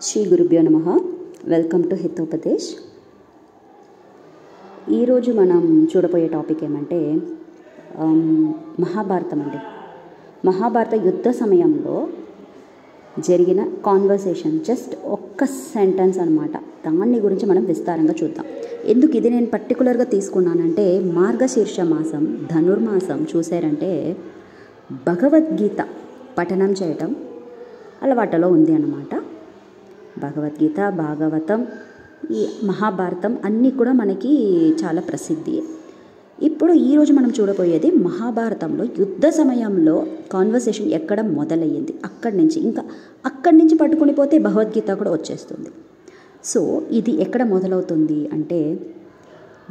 శ్రీ గురుభ్యో నమః. Welcome to Hitopadesh. ఈరోజు మనం చూడబోయే టాపిక్ ఏమంటే మహాభారతం అండి. మహాభారత యుద్ధ సమయంలో జరిగిన కాన్వర్సేషన్, జస్ట్ ఒక్క సెంటెన్స్ అనమాట. దాన్ని గురించి మనం విస్తారంగా చూద్దాం. ఎందుకు ఇది నేను పర్టికులర్గా తీసుకున్నానంటే, మార్గశీర్ష మాసం, ధనుర్మాసం చూసారంటే భగవద్గీత పఠనం చేయటం అలవాటులో ఉంది అన్నమాట. భగవద్గీత, భాగవతం, ఈ మహాభారతం అన్నీ కూడా మనకి చాలా ప్రసిద్ధి. ఇప్పుడు ఈరోజు మనం చూడబోయేది మహాభారతంలో యుద్ధ సమయంలో కాన్వర్సేషన్ ఎక్కడ మొదలయ్యింది, అక్కడి నుంచి పట్టుకుని పోతే భగవద్గీత కూడా వచ్చేస్తుంది. సో ఇది ఎక్కడ మొదలవుతుంది అంటే,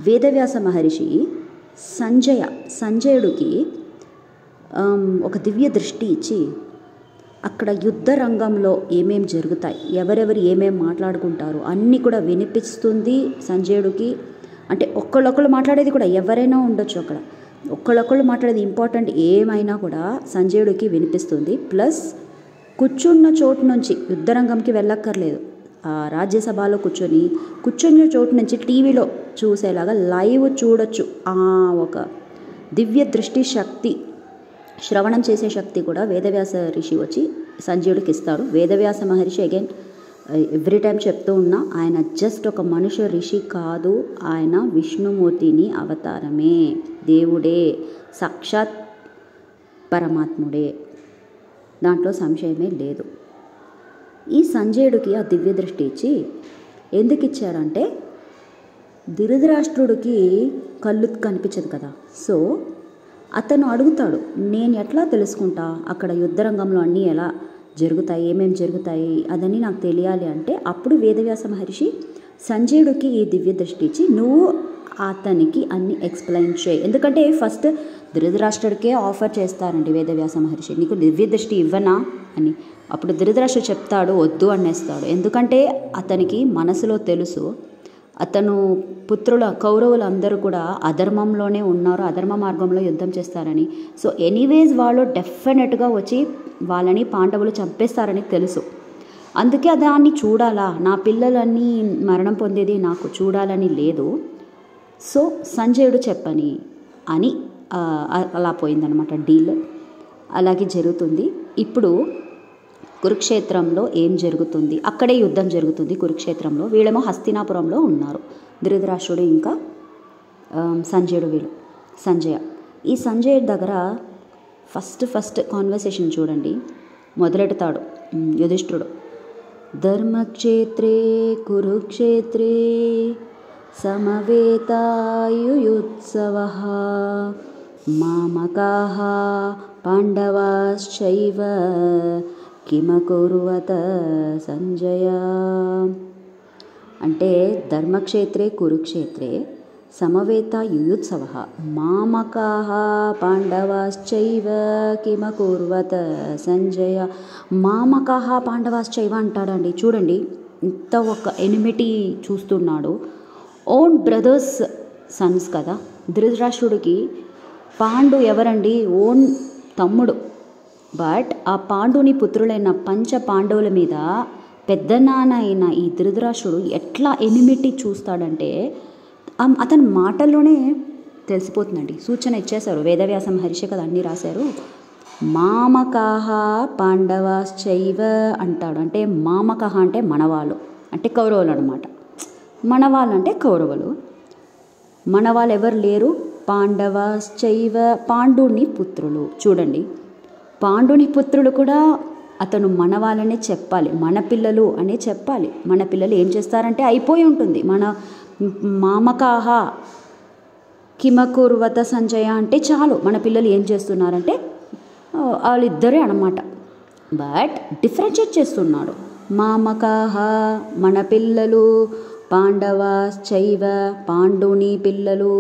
వేదవ్యాస మహర్షి సంజయుడికి ఒక దివ్య దృష్టి ఇచ్చి అక్కడ యుద్ధ రంగంలో ఏమేమి జరుగుతాయి, ఎవరెవరు ఏమేమి మాట్లాడుకుంటారు అన్నీ కూడా వినిపిస్తుంది సంజయుడికి. అంటే ఒక్కళ్ళొక్కళ్ళు మాట్లాడేది కూడా ఎవరైనా ఉండొచ్చు, అక్కడ ఒక్కళ్ళొక్కళ్ళు మాట్లాడేది ఇంపార్టెంట్ ఏమైనా కూడా సంజయుడికి వినిపిస్తుంది. ప్లస్ కూర్చున్న చోటు నుంచి యుద్ధరంగంకి వెళ్ళక్కర్లేదు, ఆ రాజ్యసభలో కూర్చున్న చోటు నుంచి టీవీలో చూసేలాగా లైవ్ చూడొచ్చు. ఆ ఒక దివ్య దృష్టి శక్తి, శ్రవణం చేసే శక్తి కూడా వేదవ్యాస ఋషి వచ్చి సంజయుడికి ఇస్తాడు. వేదవ్యాస మహర్షి అగైన్ ఎవ్రీ టైం చెప్తూ ఉన్నా, ఆయన జస్ట్ ఒక మనుష్య ఋషి కాదు, ఆయన విష్ణుమూర్తిని అవతారమే, దేవుడే, సాక్షాత్ పరమాత్ముడే, దాంట్లో సంశయమే లేదు. ఈ సంజయుడికి ఆ దివ్య దృష్టి ఇచ్చి ఎందుకు ఇచ్చారంటే, ధృతరాష్ట్రుడికి కళ్ళు కనిపించదు కదా. సో అతను అడుగుతాడు, నేను ఎట్లా తెలుసుకుంటా అక్కడ యుద్ధరంగంలో అన్నీ ఎలా జరుగుతాయి, ఏమేమి జరుగుతాయి అదని నాకు తెలియాలి అంటే, అప్పుడు వేదవ్యాస మహర్షి సంజయుడికి ఈ దివ్య దృష్టి ఇచ్చి, నువ్వు అతనికి అన్ని ఎక్స్ప్లెయిన్ చేయి. ఎందుకంటే ఫస్ట్ ధృతరాష్ట్రుడికే ఆఫర్ చేస్తారండి వేదవ్యాస మహర్షి, నీకు దివ్య దృష్టి ఇవ్వనా అని. అప్పుడు ధృతరాష్ట్రుడు చెప్తాడు, వద్దు అనేస్తాడు. ఎందుకంటే అతనికి మనసులో తెలుసు, అతను కౌరవులు అందరూ కూడా అధర్మంలోనే ఉన్నారు, అధర్మ మార్గంలో యుద్ధం చేస్తారని. సో ఎనీవేస్ వాళ్ళు డెఫినెట్గా వచ్చి వాళ్ళని పాండవులు చంపేస్తారని తెలుసు. అందుకే దాన్ని చూడాలా, నా పిల్లలన్నీ మరణం పొందేది నాకు చూడాలని లేదు. సో సంజయుడు చెప్పని అని అలా పోయిందనమాట డీల్. అలాగే జరుగుతుంది. ఇప్పుడు కురుక్షేత్రంలో ఏం జరుగుతుంది, అక్కడే యుద్ధం జరుగుతుంది కురుక్షేత్రంలో. వీళ్ళేమో హస్తినాపురంలో ఉన్నారు, ధృతరాష్ట్రుడు ఇంకా సంజయ. ఈ సంజయుడి దగ్గర ఫస్ట్ కాన్వర్సేషన్ చూడండి, మొదలెడతాడు యుధిష్ఠిరుడు. ధర్మక్షేత్రే కురుక్షేత్రే సమవేతాయుయుత్సవః మామకాః పాండవాశ్చైవ కిమకుర్వత సంజయ. అంటే ధర్మక్షేత్రే కురుక్షేత్రే సమవేత యుయుత్సవః మామకాః పాండవాశ్చైవ కిమకుర్వత సంజయ. మామకాః పాండవాశ్చైవ అంటాడండి. చూడండి, ఇంత ఒక ఎనిమిటీ చూస్తున్నాడు. ఓన్ బ్రదర్స్ సన్స్ కదా. ధృతరాష్ట్రుడికి పాండు ఎవరండి, ఓన్ తమ్ముడు. బట్ ఆ పాండుని పుత్రులైన పంచ పాండవుల మీద పెద్ద నాన్న అయిన ఈ ధృతరాష్ట్రుడు ఎట్లా ఎనిమిటీ చూస్తాడంటే, అతని మాటల్లోనే తెలిసిపోతుందండి. సూచన ఇచ్చేశారు వేదవ్యాస మహర్షి కదా, అన్నీ రాశారు. మామకాహ పాండవాశ్చైవ అంటాడు. అంటే మామకహ అంటే మనవాళ్ళు, అంటే కౌరవులు అనమాట. మనవాళ్ళు అంటే కౌరవులు, మనవాళ్ళు ఎవరు లేరు. పాండవాశ్చైవ పాండుని పుత్రులు. చూడండి, పాండుని పుత్రులు కూడా అతను మన వాళ్ళనే చెప్పాలి, మన పిల్లలు అనే చెప్పాలి. మన పిల్లలు ఏం చేస్తారంటే అయిపోయి ఉంటుంది. మన మామకాహ కిమకుర్వత సంజయ అంటే చాలు, మన పిల్లలు ఏం చేస్తున్నారంటే వాళ్ళిద్దరే అన్నమాట. బట్ డిఫరెన్షియేట్ చేస్తున్నాడు. మామకాహ మన పిల్లలు, పాండవాశ్చైవ పాండుని పిల్లలు,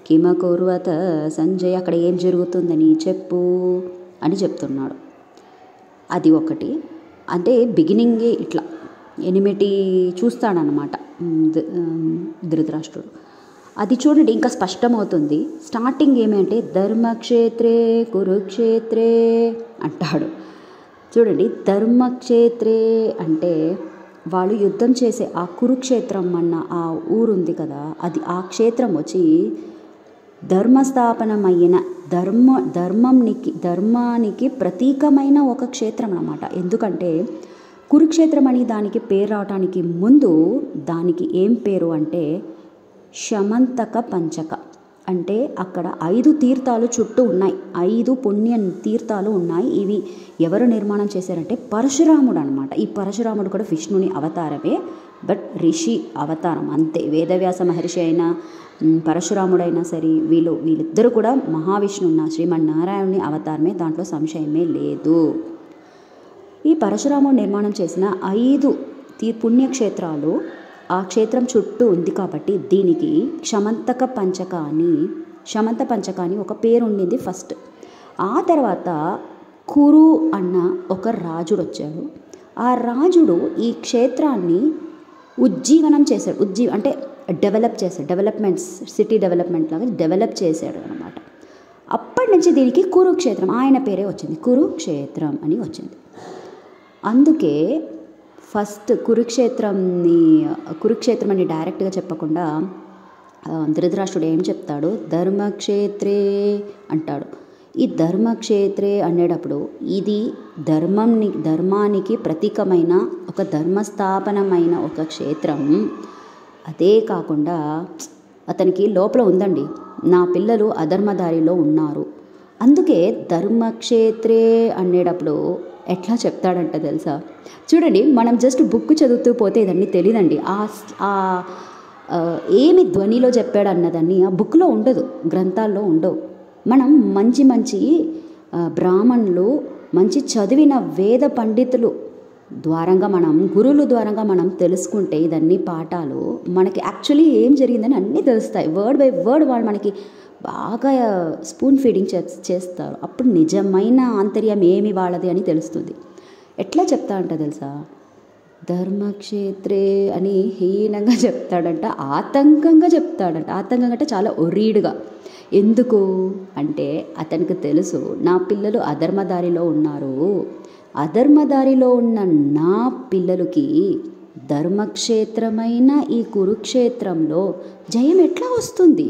కిమకుర్వత సంజయ అక్కడ ఏం జరుగుతుందని చెప్పు అని చెప్తున్నాడు. అది ఒకటి. అంటే బిగినింగే ఇట్లా ఎనిమిటీ చూస్తాడనమాట ధృతరాష్ట్రుడు. అది చూడండి ఇంకా స్పష్టమవుతుంది. స్టార్టింగ్ ఏమంటే ధర్మక్షేత్రే కురుక్షేత్రే అంటాడు. చూడండి, ధర్మక్షేత్రే అంటే వాళ్ళు యుద్ధం చేసే ఆ కురుక్షేత్రం అన్న ఆ ఊరుంది కదా, అది ఆ క్షేత్రం వచ్చి ధర్మస్థాపనమైన ధర్మానికి ప్రతీకమైన ఒక క్షేత్రం అన్నమాట. ఎందుకంటే కురుక్షేత్రం అని దానికి పేరు రావటానికి ముందు దానికి ఏం పేరు అంటే శమంతక పంచక. అంటే అక్కడ 5 తీర్థాలు చుట్టూ ఉన్నాయి, 5 పుణ్య తీర్థాలు ఉన్నాయి. ఇవి ఎవరు నిర్మాణం చేశారంటే పరశురాముడు అనమాట. ఈ పరశురాముడు కూడా విష్ణుని అవతారమే, బట్ ఋషి అవతారం అంతే. వేదవ్యాస మహర్షి అయినా పరశురాముడైనా సరే వీళ్ళిద్దరూ కూడా మహావిష్ణువున్న శ్రీమన్నారాయణుని అవతారమే, దాంట్లో సంశయమే లేదు. ఈ పరశురాముడు నిర్మాణం చేసిన 5 పుణ్యక్షేత్రాలు ఆ క్షేత్రం చుట్టూ ఉంది కాబట్టి దీనికి శమంత పంచక అని ఒక పేరు ఉండింది ఫస్ట్. ఆ తర్వాత కురు అన్న ఒక రాజుడు వచ్చాడు. ఆ రాజుడు ఈ క్షేత్రాన్ని ఉజ్జీవనం చేశాడు. అంటే డెవలప్మెంట్స్, సిటీ డెవలప్మెంట్ లాగా డెవలప్ చేశాడు అనమాట. అప్పటి నుంచి దీనికి కురుక్షేత్రం ఆయన పేరే వచ్చింది, కురుక్షేత్రం అని వచ్చింది. అందుకే ఫస్ట్ కురుక్షేత్రం అని డైరెక్ట్గా చెప్పకుండా ధృతరాష్ట్రుడు ఏం చెప్తాడు, ధర్మక్షేత్రే అంటాడు. ఈ ధర్మక్షేత్రే అనేటప్పుడు ఇది ధర్మానికి ప్రతీకమైన ఒక ధర్మస్థాపనమైన ఒక క్షేత్రం. అదే కాకుండా అతనికి లోపల ఉందండి, నా పిల్లలు అధర్మదారిలో ఉన్నారు. అందుకే ధర్మక్షేత్రే అనేటప్పుడు ఎట్లా చెప్తాడంట తెలుసా? చూడండి, మనం జస్ట్ బుక్ చదువుతూ పోతే ఇదన్నీ తెలియదండి. ఏమి ధ్వనిలో చెప్పాడు అన్నదాన్ని ఆ బుక్లో ఉండదు, గ్రంథాల్లో ఉండవు. మనం మంచి బ్రాహ్మణులు, మంచి చదివిన వేద పండితులు ద్వారంగా గురువుల ద్వారంగా మనం తెలుసుకుంటే ఇదన్నీ పాఠాలు మనకి యాక్చువల్లీ ఏం జరిగిందని అన్నీ తెలుస్తాయి. వర్డ్ బై వర్డ్ వాళ్ళు మనకి బాగా స్పూన్ ఫీడింగ్ చేస్తారు. అప్పుడు నిజమైన ఆంతర్యం ఏమి వాళ్ళది అని తెలుస్తుంది. ఎట్లా చెప్తా అంట తెలుసా, ధర్మక్షేత్రే అని హీనంగా చెప్తాడంట, ఆతంకంగా చెప్తాడంట. ఆతంకంగా అంటే చాలా ఒరీడుగా. ఎందుకు అంటే అతనికి తెలుసు నా పిల్లలు అధర్మదారిలో ఉన్నారు, అధర్మదారిలో ఉన్న నా పిల్లలకి ధర్మక్షేత్రమైన ఈ కురుక్షేత్రంలో జయం ఎట్లా వస్తుంది?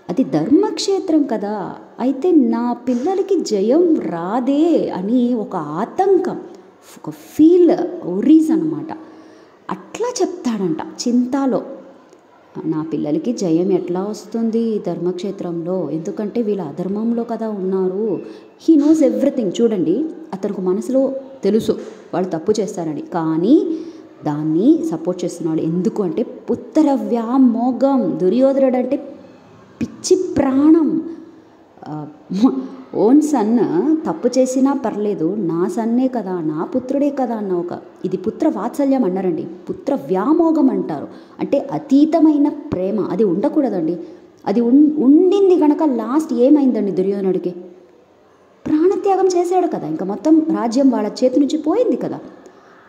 అది ధర్మక్షేత్రం కదా, అయితే నా పిల్లలకి జయం రాదే అని ఒక ఆతంకం, ఒక ఒరీస్ అనమాట. అట్లా చెప్తాడంట చింతలో, నా పిల్లలకి జయం ఎట్లా వస్తుంది ధర్మక్షేత్రంలో, ఎందుకంటే వీళ్ళ అధర్మంలో కదా ఉన్నారు. He knows everything. చూడండి, అతనికి మనసులో తెలుసు వాళ్ళు తప్పు చేస్తారని, కానీ దాన్ని సపోర్ట్ చేస్తున్నాడు. ఎందుకు అంటే పుత్ర వ్యామోగం. దుర్యోధనుడు అంటే పిచ్చి ప్రాణం. ఓన్ సన్ తప్పు చేసినా పర్లేదు, నా సన్నే కదా, నా పుత్రుడే కదా అన్న ఇది పుత్ర వాత్సల్యం అన్నారండి. పుత్ర వ్యామోగం అంటారు. అంటే అతీతమైన ప్రేమ. అది ఉండకూడదండి. అది ఉండింది కనుక లాస్ట్ ఏమైందండి దుర్యోధనుడికి? ప్రాణత్యాగం చేశాడు కదా, ఇంకా మొత్తం రాజ్యం వాళ్ళ చేతి నుంచి పోయింది కదా.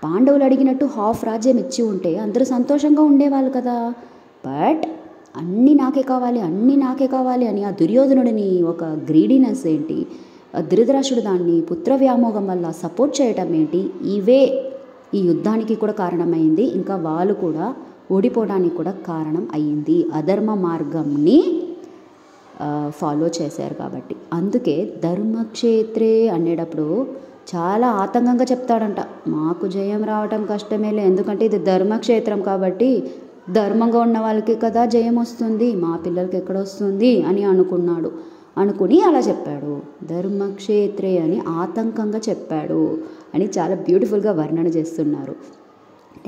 పాండవులు అడిగినట్టు హాఫ్ రాజ్యం ఇచ్చి ఉంటే అందరూ సంతోషంగా ఉండేవాళ్ళు కదా. బట్ అన్నీ నాకే కావాలి అని ఆ దుర్యోధనుడిని ఒక గ్రీడీనెస్ ఏంటి, ధృతరాష్ట్రుడు దాన్ని పుత్ర వ్యామోగం వల్ల సపోర్ట్ చేయటం ఏంటి, ఇవే ఈ యుద్ధానికి కూడా కారణమైంది. ఇంకా వాళ్ళు కూడా ఓడిపోవడానికి కూడా కారణం అయ్యింది. అధర్మ మార్గంని ఫాలో చేశారు కాబట్టి. అందుకే ధర్మక్షేత్రే అనేటప్పుడు చాలా ఆతంకంగా చెప్తాడంట, మాకు జయం రావటం కష్టమేలే, ఎందుకంటే ఇది ధర్మక్షేత్రం కాబట్టి ధర్మంగా ఉన్న వాళ్ళకి కదా జయం వస్తుంది, మా పిల్లలకి ఎక్కడ వస్తుంది అని అనుకుని అలా చెప్పాడు. ధర్మక్షేత్రే అని ఆతంకంగా చెప్పాడు అని చాలా బ్యూటిఫుల్గా వర్ణన చేస్తున్నారు.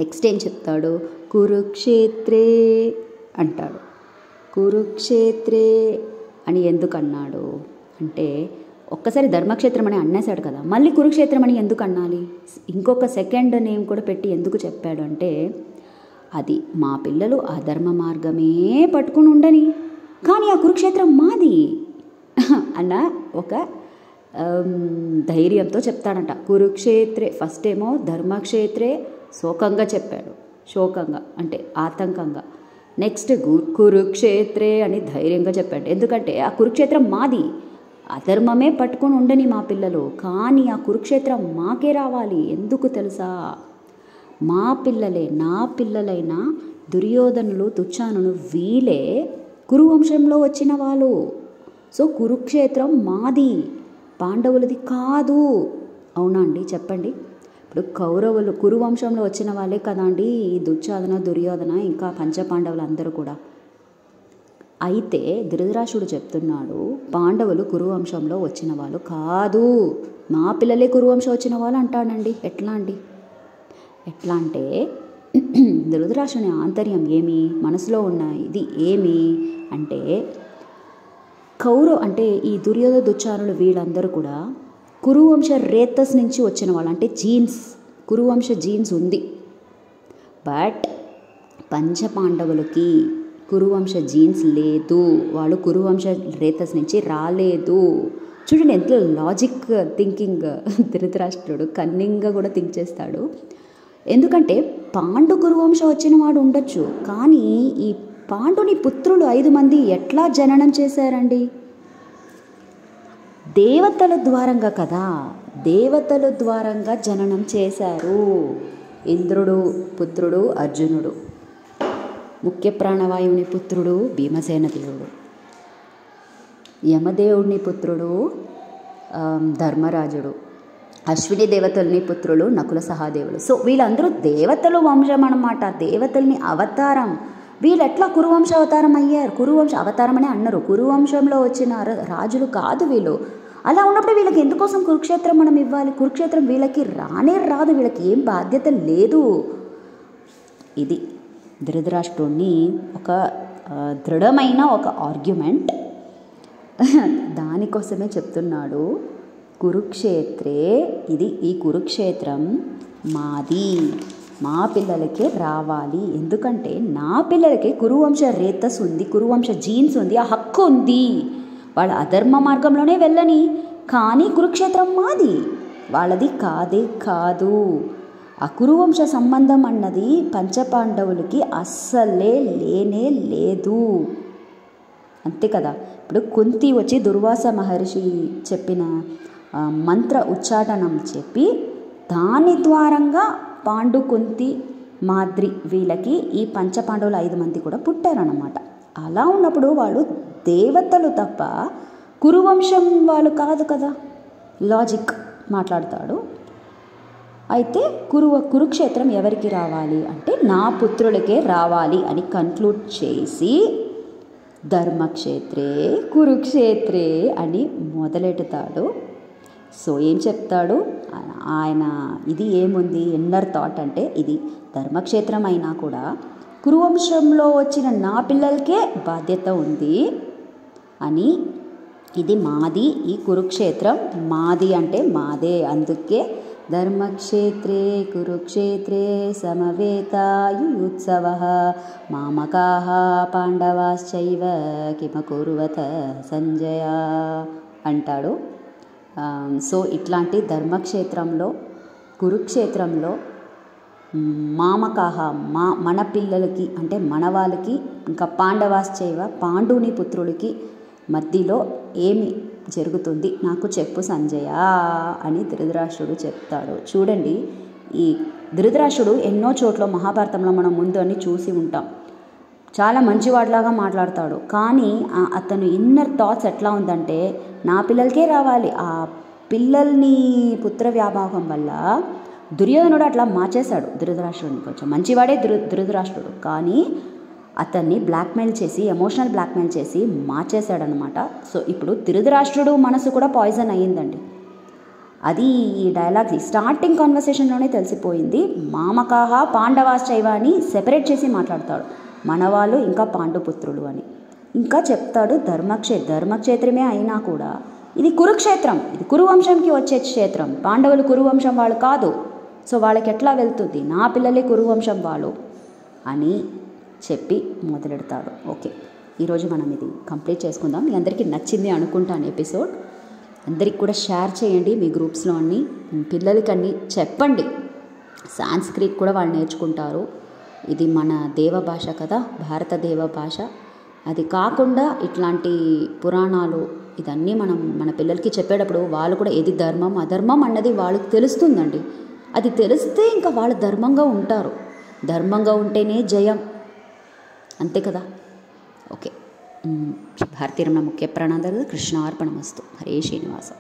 నెక్స్ట్ ఏం చెప్తాడు, కురుక్షేత్రే అంటాడు. కురుక్షేత్రే అని ఎందుకు అన్నాడు అంటే, ఒక్కసారి ధర్మక్షేత్రం అని అనేసాడు కదా, మళ్ళీ కురుక్షేత్రం అని ఎందుకు అనాలి? ఇంకొక సెకండ్ నేమ్ కూడా పెట్టి ఎందుకు చెప్పాడు అంటే, అది మా పిల్లలు అధర్మ మార్గమే పట్టుకుని ఉండని, కానీ ఆ కురుక్షేత్రం మాది అన్న ఒక ధైర్యంతో చెప్తాడంట. కురుక్షేత్రే ఫస్ట్ ఏమో ధర్మక్షేత్రే శోకంగా చెప్పాడు, శోకంగా అంటే ఆతంకంగా. నెక్స్ట్ కురుక్షేత్రే అని ధైర్యంగా చెప్పాడు, ఎందుకంటే ఆ కురుక్షేత్రం మాది, అధర్మమే పట్టుకొని ఉండని మా పిల్లలు, కానీ ఆ కురుక్షేత్రం మాకే రావాలి. ఎందుకు తెలుసా? మా పిల్లలే, నా పిల్లలైన దుర్యోధనులు, దుశ్శాసనులు వీళ్ళే కురువంశంలో వచ్చిన వాళ్ళు. సో కురుక్షేత్రం మాది, పాండవులది కాదు. అవునా అండి? చెప్పండి. ఇప్పుడు కౌరవులు కురువంశంలో వచ్చిన వాళ్ళే కదా అండి దుశ్శాసన, దుర్యోధన, ఇంకా పంచపాండవులు అందరూ కూడా. అయితే ధృతరాష్ట్రుడు చెప్తున్నాడు, పాండవులు కురువంశంలో వచ్చిన వాళ్ళు కాదు, మా పిల్లలే కురువంశం వచ్చిన వాళ్ళు అంటాడండి. ఎట్లా అండి? ఎట్లా అంటే ధృతరాష్ట్రుని ఆంతర్యం ఏమి, మనసులో ఉన్న ఇది ఏమి అంటే, అంటే ఈ దుర్యోధన, దుశ్శాసనులు వీళ్ళందరూ కూడా కురువంశ రేతస్ నుంచి వచ్చిన వాళ్ళు, అంటే జీన్స్, కురువంశ జీన్స్ ఉంది. బట్ పంచపాండవులకి కురువంశ జీన్స్ లేదు, వాళ్ళు కురువంశ రేతస్ నుంచి రాలేదు. చూడండి ఎంత లాజిక్ థింకింగ్ ధృతరాష్ట్రుడు, కన్నింగ్గా కూడా థింక్ చేస్తాడు. ఎందుకంటే పాండు కురువంశం వచ్చిన వాడు ఉండొచ్చు, కానీ ఈ పాండుని పుత్రులు 5 మంది ఎట్లా జననం చేశారండి? దేవతల ద్వారంగా కదా, దేవతల ద్వారంగా జననం చేశారు. ఇంద్రుడు పుత్రుడు అర్జునుడు, ముఖ్య ప్రాణవాయువుని పుత్రుడు భీమసేన దేవుడు, యమదేవుడిని పుత్రుడు ధర్మరాజుడు, అశ్విని దేవతల్ని పుత్రులు నకుల సహాదేవులు. సో వీళ్ళందరూ దేవతలు వంశం అన్నమాట, దేవతల్ని అవతారం. వీళ్ళు ఎట్లా కురువంశ అవతారం అయ్యారు? కురువంశ అవతారం అని అన్నారు, కురువంశంలో వచ్చిన రాజులు కాదు వీళ్ళు. అలా ఉన్నప్పుడు వీళ్ళకి ఎందుకోసం కురుక్షేత్రం మనం ఇవ్వాలి? కురుక్షేత్రం వీళ్ళకి రానే రాదు, వీళ్ళకి ఏం బాధ్యత లేదు. ఇది ధృతరాష్ట్రుడిని ఒక దృఢమైన ఒక ఆర్గ్యుమెంట్, దానికోసమే చెప్తున్నాడు కురుక్షేత్రే, ఇది ఈ కురుక్షేత్రం మాది, మా పిల్లలకే రావాలి. ఎందుకంటే నా పిల్లలకి కురువంశ రేతస్ ఉంది, కురువంశ జీన్స్ ఉంది, ఆ హక్కు ఉంది. వాళ్ళ అధర్మ మార్గంలోనే వెళ్ళని, కానీ కురుక్షేత్రం మాది, వాళ్ళది కాదే కాదు. ఆ కురువంశ సంబంధం అన్నది పంచపాండవులకి అస్సలే లేనే లేదు. అంతే కదా. ఇప్పుడు కుంతి వచ్చి దుర్వాస మహర్షి చెప్పిన మంత్ర ఉచ్చాటనం చెప్పి దాని ద్వారంగా పాండు, కుంతి, మాద్రి వీళ్ళకి ఈ పంచపాండవులు 5 మంది కూడా పుట్టారన్నమాట. అలా ఉన్నప్పుడు వాళ్ళు దేవతలు తప్ప కురువంశం వాళ్ళు కాదు కదా. లాజిక్ మాట్లాడతాడు. అయితే కురుక్షేత్రం ఎవరికి రావాలి అంటే నా పుత్రులకే రావాలి అని కన్క్లూడ్ చేసి ధర్మక్షేత్రే కురుక్షేత్రే అని మొదలెడతాడు. సో ఏం చెప్తాడు ఆయన? ఇది ఏముంది ఇన్నర్ థాట్ అంటే, ఇది ధర్మక్షేత్రం అయినా కూడా కురువంశంలో వచ్చిన నా పిల్లలకే బాధ్యత ఉంది అని, ఇది మాది, ఈ కురుక్షేత్రం మాది అంటే మాదే. అందుకే ధర్మక్షేత్రే కురుక్షేత్రే సమవేతాయుత్సవః మామకాః పాండవాశ్చైవ కిమకుర్వత సంజయ అంటాడు. సో ఇట్లాంటి ధర్మక్షేత్రంలో, కురుక్షేత్రంలో మామకాహ మన పిల్లలకి అంటే మన వాళ్ళకి, ఇంకా పాండవాశ్చైవ పాండుని పుత్రులకి మధ్యలో ఏమి జరుగుతుంది నాకు చెప్పు సంజయ అని ధృతరాష్ట్రుడు చెప్తాడు. చూడండి, ఈ ధృతరాష్ట్రుడు ఎన్నో చోట్ల మహాభారతంలో మనం ముందు అన్ని చూసి ఉంటాం. చాలా మంచివాడిలాగా మాట్లాడతాడు, కానీ అతను ఇన్నర్ థాట్స్ ఎట్లా ఉందంటే నా పిల్లలకే రావాలి. ఆ పిల్లల్ని పుత్ర వ్యామోహం వల్ల దుర్యోధనుడు అట్లా మార్చేశాడు ధృతరాష్ట్రుడిని. కొంచెం మంచివాడే ధృతరాష్ట్రుడు, కానీ అతన్ని బ్లాక్మెయిల్ చేసి, ఎమోషనల్ బ్లాక్మెయిల్ చేసి మార్చేశాడనమాట. సో ఇప్పుడు ధృతరాష్ట్రుడు మనసు కూడా పాయిజన్ అయ్యిందండి. అది ఈ డైలాగ్ స్టార్టింగ్ కాన్వర్సేషన్లోనే తెలిసిపోయింది. మామకాహ పాండవాశ్చైవ అని సెపరేట్ చేసి మాట్లాడతాడు, మనవాళ్ళు ఇంకా పాండుపుత్రులు అని. ఇంకా చెప్తాడు ధర్మక్షేత్రమే అయినా కూడా ఇది కురుక్షేత్రం, ఇది కురువంశంకి వచ్చే క్షేత్రం, పాండవులు కురువంశం వాళ్ళు కాదు. సో వాళ్ళకి ఎట్లా వెళ్తుంది? నా పిల్లలే కురువంశం వాళ్ళు అని చెప్పి మొదలెడతాడు. ఓకే, ఈరోజు మనం ఇది కంప్లీట్ చేసుకుందాం. మీ అందరికీ నచ్చింది అనుకుంటాను ఎపిసోడ్. అందరికి కూడా షేర్ చేయండి మీ గ్రూప్స్లో అన్ని, పిల్లలకి అన్నీ చెప్పండి. సాంస్క్రిట్ కూడా వాళ్ళు నేర్చుకుంటారు. ఇది మన దేవ భాష కదా, భారత దేవ భాష. అది కాకుండా ఇట్లాంటి పురాణాలు ఇదన్నీ మనం మన పిల్లలకి చెప్పేటప్పుడు వాళ్ళు కూడా ఏది ధర్మం అధర్మం అన్నది వాళ్ళకి తెలుస్తుందండి. అది తెలిస్తే ఇంకా వాళ్ళు ధర్మంగా ఉంటారు. ధర్మంగా ఉంటేనే జయం, అంతే కదా. ఓకే, భారతీరమణ ముఖ్య ప్రాణాంతర్గత కృష్ణార్పణమస్తు. హరే శ్రీనివాస.